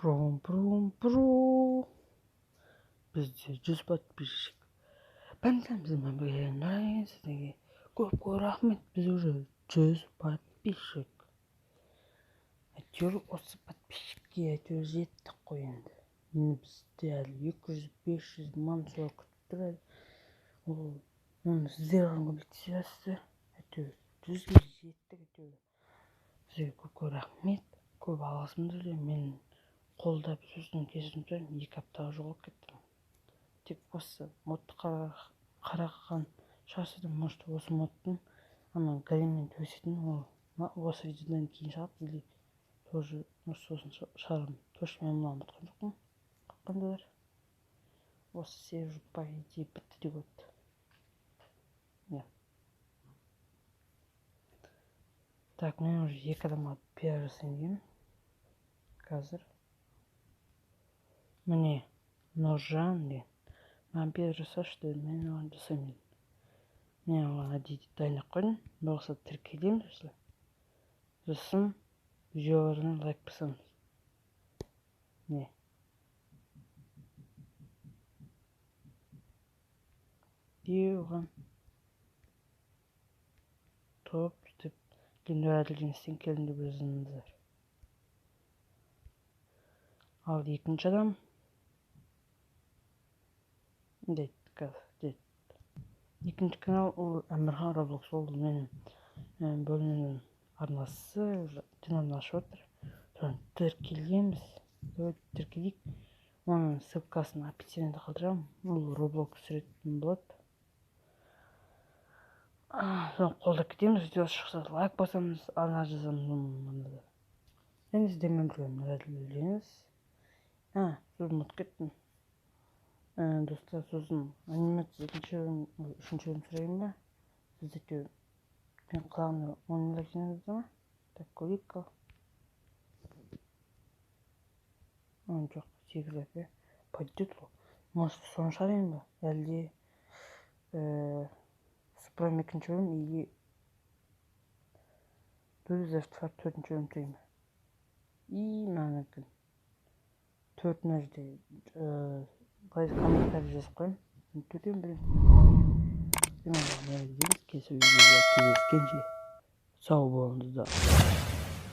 Брум. Бізде 100 подписчик. Пәнтәмізмен білген сіздерге көп рахмет. Біз уже 100 подписчик. Әйтеуір осы подписчикке әйтеуір жеттік қой енді. Енді бізде әлі 200-500 мың сол күтіп тұр әлі. Оны сіздер ғана көмектесесіздер. Әйтеуір 100-ге жеттік әйтеуір. Сіздерге көп рахмет. Көп алғысымды білдіремін. Мен қолдап сөздің кешірім сұраймын. 2 аптаға жоғалып кеттім. Тек осы модты қараған шығарсыздар. Может, осы модтың галиммен төсетін ол осы видеодан кейін шығады. Или тоже сосын шығарым. Точно мен мұны ұмытқан жоқпын. Қаққандылар. Осы сервер по идее бітті деп өтті. Так, мен уже 2 адамға пиар жасайын деймін. Қазір. Міне, Нұржан деген. Маған пиар жасашы деді, мен оған жасаймын. Мен оған әдейі дайындап қойдым. Болса тіркелеміз. Сосын видеоларына лайк басамыз. Не? И оған топ деп Лендор Әділгеністен келдім деп жазыңыздар. Ал екінші адам екінші канал ол Әмірхан Роблокс. Ол менің бөлімнің арнасы динамын ашып отыр. Соны тіркелгенбіз. Тіркелейік. Оның ссылкасын описаниеде қалдырамын. Ол Роблокс түсіретін болады. Соны қолдап кетеміз. Видео шықса лайк басамыз, арна жазамыз. Және сіздермен бірге әділдеңіз. Сосын ұмытып кеттім. Достар, сосын анимация 3-ші бөлім сұрайын ба? Сіздерге мен құлағымда 10 миллион жинаңыздар ма? Так, көрейік. Жоқ, 8 ләпе. Пойдет ол. Может, соны шығарайын ба? Әлде Супром 2-ші бөлім и Дөлізәфтфар 4-ші бөлім тұрайын ба? И мәнікін 4 нәрде комментарий жазып қойым. Төтен білем. Келесі видеода кездескенше сау болыңыздар.